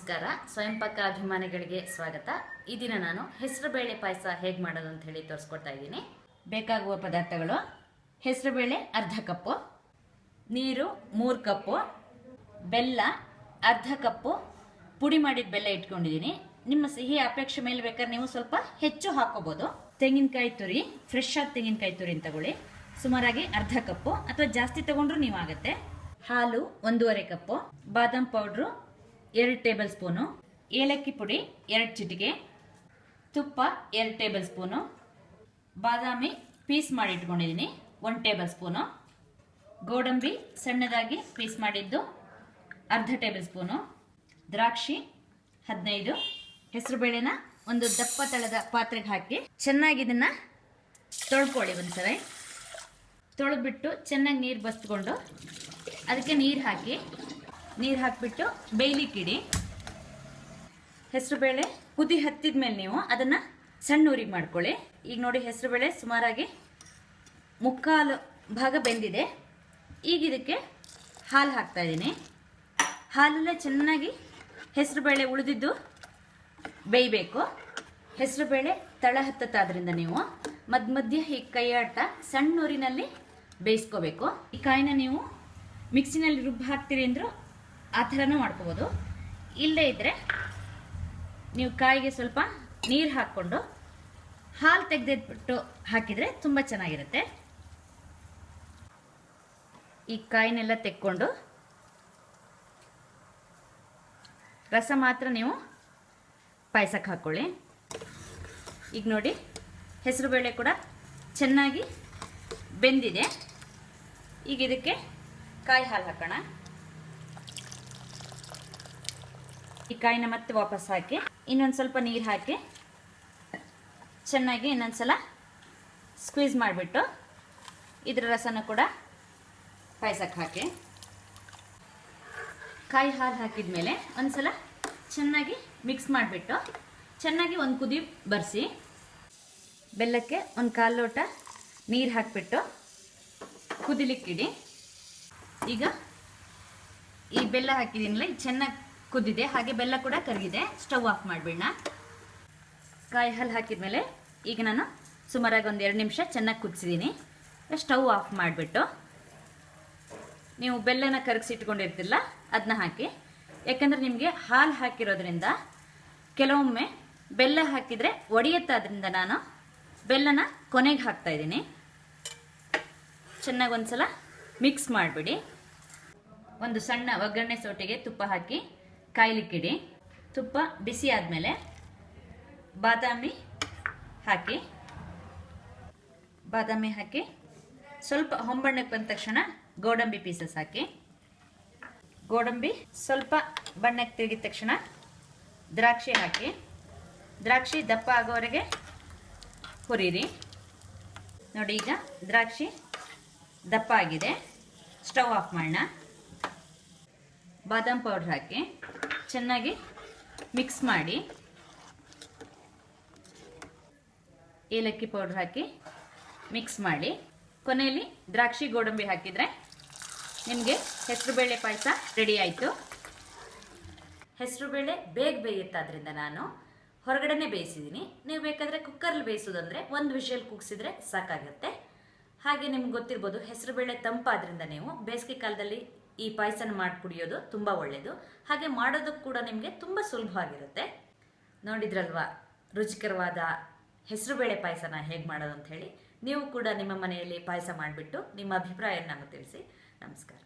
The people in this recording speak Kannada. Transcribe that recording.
ನಮಸ್ಕಾರ. ಸ್ವಯಂ ಪಾಕ ಅಭಿಮಾನಿಗಳಿಗೆ ಸ್ವಾಗತ. ಈ ದಿನ ನಾನು ಹೆಸರುಬೇಳೆ ಪಾಯಸ ಹೇಗೆ ಮಾಡೋದು ಅಂತ ಹೇಳಿ ತೋರಿಸ್ಕೊಡ್ತಾ ಇದ್ದೀನಿ. ಬೇಕಾಗುವ ಪದಾರ್ಥಗಳು: ಹೆಸರುಬೇಳೆ ಅರ್ಧ ಕಪ್ಪು, ನೀರು 3 ಕಪ್ಪು, ಬೆಲ್ಲ ಅರ್ಧ ಕಪ್ಪು, ಪುಡಿ ಮಾಡಿದ ಬೆಲ್ಲ ಇಟ್ಕೊಂಡಿದ್ದೀನಿ. ನಿಮ್ಮ ಸಿಹಿ ಅಪೇಕ್ಷೆ ಮೇಲೆ ಬೇಕಾದ್ರೆ ನೀವು ಸ್ವಲ್ಪ ಹೆಚ್ಚು ಹಾಕೋಬಹುದು. ತೆಂಗಿನಕಾಯಿ ತುರಿ, ಫ್ರೆಶ್ ಆದ ತೆಂಗಿನಕಾಯಿ ತುರಿ ತಗೊಳ್ಳಿ, ಸುಮಾರಾಗಿ ಅರ್ಧ ಕಪ್ಪು ಅಥವಾ ಜಾಸ್ತಿ ತಗೊಂಡ್ರು ನೀವು ಆಗುತ್ತೆ. ಹಾಲು 1.5 ಕಪ್ಪು, ಬಾದಾಮ್ ಪೌಡ್ರು 2 ಟೇಬಲ್ ಸ್ಪೂನು, ಏಲಕ್ಕಿ ಪುಡಿ 2 ಚಿಟಿಕೆ, ತುಪ್ಪ 2 ಟೇಬಲ್ ಸ್ಪೂನು, ಬಾದಾಮಿ ಪೀಸ್ ಮಾಡಿ ಇಟ್ಕೊಂಡಿದ್ದೀನಿ 1 ಟೇಬಲ್ ಸ್ಪೂನು, ಗೋಡಂಬಿ ಸಣ್ಣದಾಗಿ ಪೀಸ್ ಮಾಡಿದ್ದು ಅರ್ಧ ಟೇಬಲ್ ಸ್ಪೂನು, ದ್ರಾಕ್ಷಿ 15. ಹೆಸರುಬೇಳೆನ ಒಂದು ದಪ್ಪ ತಳದ ಪಾತ್ರೆಗೆ ಹಾಕಿ ಚೆನ್ನಾಗಿ ಇದನ್ನ ತೊಳ್ಕೊಳ್ಳಿ. ಒಂದ್ಸಲ ತೊಳೆದ್ಬಿಟ್ಟು ಚೆನ್ನಾಗಿ ನೀರು ಬಸ್ಕೊಂಡು ಅದಕ್ಕೆ ನೀರು ಹಾಕಿಬಿಟ್ಟು ಬೇಯ್ಲಿಕ್ಕಿಡಿ. ಹೆಸರುಬೇಳೆ ಕುದಿ ಹತ್ತಿದ ಮೇಲೆ ನೀವು ಅದನ್ನು ಸಣ್ಣ ಊರಿಗೆ ಮಾಡ್ಕೊಳ್ಳಿ. ಈಗ ನೋಡಿ, ಹೆಸರುಬೇಳೆ ಸುಮಾರಾಗಿ 3/4 ಭಾಗ ಬೆಂದಿದೆ. ಈಗ ಇದಕ್ಕೆ ಹಾಲು ಹಾಕ್ತಾ ಇದ್ದೀನಿ. ಹಾಲಲ್ಲೇ ಚೆನ್ನಾಗಿ ಹೆಸರುಬೇಳೆ ಉಳಿದಿದ್ದು ಬೇಯಬೇಕು. ಹೆಸರುಬೇಳೆ ತಳ ಹತ್ತತ್ತಾದ್ರಿಂದ ನೀವು ಮಧ್ಯ ಹೀಗೆ ಕೈಯಾಟ ಸಣ್ಣ ಊರಿನಲ್ಲಿ ಬೇಯಿಸ್ಕೋಬೇಕು. ಈ ಕಾಯಿನ ನೀವು ಮಿಕ್ಸಿನಲ್ಲಿ ರುಬ್ಬಿ ಹಾಕ್ತೀರಿ ಅಂದರೂ ಆ ಥರನೂ ಮಾಡ್ಕೋಬೋದು. ಇಲ್ಲದೇ ಇದ್ದರೆ ನೀವು ಕಾಯಿಗೆ ಸ್ವಲ್ಪ ನೀರು ಹಾಕ್ಕೊಂಡು ಹಾಲು ತೆಗೆದಿಟ್ಬಿಟ್ಟು ಹಾಕಿದರೆ ತುಂಬ ಚೆನ್ನಾಗಿರುತ್ತೆ. ಈ ಕಾಯಿನೆಲ್ಲ ತೆಕ್ಕೊಂಡು ರಸ ಮಾತ್ರ ನೀವು ಪಾಯಸಕ್ಕೆ ಹಾಕ್ಕೊಳ್ಳಿ. ಈಗ ನೋಡಿ, ಹೆಸರುಬೇಳೆ ಕೂಡ ಚೆನ್ನಾಗಿ ಬೆಂದಿದೆ. ಈಗ ಇದಕ್ಕೆ ಕಾಯಿ ಹಾಲು ಹಾಕೋಣ. ಈ ಕಾಯಿನ ಮತ್ತೆ ವಾಪಸ್ ಹಾಕಿ ಇನ್ನೊಂದು ಸ್ವಲ್ಪ ನೀರು ಹಾಕಿ ಚೆನ್ನಾಗಿ ಇನ್ನೊಂದ್ಸಲ ಸ್ಕ್ವೀಸ್ ಮಾಡಿಬಿಟ್ಟು ಇದರ ರಸನ ಕೂಡ ಪಾಯಸಕ್ಕೆ ಹಾಕಿ. ಕಾಯಿ ಹಾಲು ಹಾಕಿದ ಮೇಲೆ ಒಂದ್ಸಲ ಚೆನ್ನಾಗಿ ಮಿಕ್ಸ್ ಮಾಡಿಬಿಟ್ಟು ಚೆನ್ನಾಗಿ ಒಂದು ಕುದಿ ಬರೆಸಿ ಬೆಲ್ಲಕ್ಕೆ 1/4 ಲೋಟ ನೀರು ಹಾಕಿಬಿಟ್ಟು ಕುದಿಲಿಕ್ಕಿಡಿ. ಈಗ ಈ ಬೆಲ್ಲ ಹಾಕಿದ್ದೀನಲ್ಲ, ಇದು ಚೆನ್ನಾಗಿ ಕುದ್ದಿದೆ, ಹಾಗೆ ಬೆಲ್ಲ ಕೂಡ ಕರಗಿದೆ. ಸ್ಟವ್ ಆಫ್ ಮಾಡಿಬಿಡೋಣ. ಕಾಯಿ ಹಾಲು ಹಾಕಿದ್ಮೇಲೆ ಈಗ ನಾನು ಸುಮಾರಾಗಿ 1-2 ನಿಮಿಷ ಚೆನ್ನಾಗಿ ಕುದಿಸಿದ್ದೀನಿ. ಸ್ಟವ್ ಆಫ್ ಮಾಡಿಬಿಟ್ಟು ನೀವು ಬೆಲ್ಲನ ಕರಗಿಸಿಟ್ಕೊಂಡಿರ್ತಿಲ್ಲ ಅದನ್ನ ಹಾಕಿ. ಯಾಕಂದರೆ ನಿಮಗೆ ಹಾಲು ಹಾಕಿರೋದ್ರಿಂದ ಕೆಲವೊಮ್ಮೆ ಬೆಲ್ಲ ಹಾಕಿದರೆ ಒಡೆಯುತ್ತಾದ್ರಿಂದ ನಾನು ಬೆಲ್ಲನ ಕೊನೆಗೆ ಹಾಕ್ತಾ ಇದ್ದೀನಿ. ಚೆನ್ನಾಗಿ ಒಂದ್ಸಲ ಮಿಕ್ಸ್ ಮಾಡಿಬಿಡಿ. ಒಂದು ಸಣ್ಣ ಒಗ್ಗರಣೆ ಸೌಟೆಗೆ ತುಪ್ಪ ಹಾಕಿ ಕಾಯ್ಲಿಕ್ಕಿಡಿ. ತುಪ್ಪ ಬಿಸಿ ಆದಮೇಲೆ ಬಾದಾಮಿ ಹಾಕಿ ಸ್ವಲ್ಪ ಹೊಂಬಣ್ಣಕ್ಕೆ ಬಂದ ತಕ್ಷಣ ಗೋಡಂಬಿ ಪೀಸಸ್ ಹಾಕಿ. ಗೋಡಂಬಿ ಸ್ವಲ್ಪ ಬಣ್ಣಕ್ಕೆ ತಿರುಗಿದ ತಕ್ಷಣ ದ್ರಾಕ್ಷಿ ಹಾಕಿ. ದ್ರಾಕ್ಷಿ ದಪ್ಪ ಆಗೋವರೆಗೆ ಹುರಿರಿ. ನೋಡಿ, ಈಗ ದ್ರಾಕ್ಷಿ ದಪ್ಪ ಆಗಿದೆ. ಸ್ಟವ್ ಆಫ್ ಮಾಡೋಣ. ಬಾದಾಮ್ ಪೌಡ್ರ್ ಹಾಕಿ ಚೆನ್ನಾಗಿ ಮಿಕ್ಸ್ ಮಾಡಿ. ಏಲಕ್ಕಿ ಪೌಡ್ರ್ ಹಾಕಿ ಮಿಕ್ಸ್ ಮಾಡಿ. ಕೊನೆಯಲ್ಲಿ ದ್ರಾಕ್ಷಿ ಗೋಡಂಬಿ ಹಾಕಿದರೆ ನಿಮಗೆ ಹೆಸರುಬೇಳೆ ಪಾಯಸ ರೆಡಿ ಆಯಿತು. ಹೆಸರುಬೇಳೆ ಬೇಗ ಬೇಯುತ್ತಾದ್ರಿಂದ ನಾನು ಹೊರಗಡೆನೇ ಬೇಯಿಸಿದ್ದೀನಿ. ನೀವು ಬೇಕಾದರೆ ಕುಕ್ಕರಲ್ಲಿ ಬೇಯಿಸೋದಂದರೆ 1 ವಿಷಲ್ ಕೂಗಿಸಿದ್ರೆ ಸಾಕಾಗುತ್ತೆ. ಹಾಗೆ ನಿಮ್ಗೆ ಗೊತ್ತಿರ್ಬೋದು, ಹೆಸರುಬೇಳೆ ತಂಪಾದ್ರಿಂದ ನೀವು ಬೇಸಿಗೆ ಕಾಲದಲ್ಲಿ ಈ ಪಾಯಸನ ಮಾಡಿ ಕುಡಿಯೋದು ತುಂಬ ಒಳ್ಳೆಯದು. ಹಾಗೆ ಮಾಡೋದಕ್ಕೆ ಕೂಡ ನಿಮಗೆ ತುಂಬ ಸುಲಭವಾಗಿರುತ್ತೆ. ನೋಡಿದ್ರಲ್ವಾ ರುಚಿಕರವಾದ ಹೆಸರುಬೇಳೆ ಪಾಯಸನ ಹೇಗೆ ಮಾಡೋದು ಅಂತ ಹೇಳಿ. ನೀವು ಕೂಡ ನಿಮ್ಮ ಮನೆಯಲ್ಲಿ ಪಾಯಸ ಮಾಡಿಬಿಟ್ಟು ನಿಮ್ಮ ಅಭಿಪ್ರಾಯನ ನಮಗೆ ತಿಳಿಸಿ. ನಮಸ್ಕಾರ.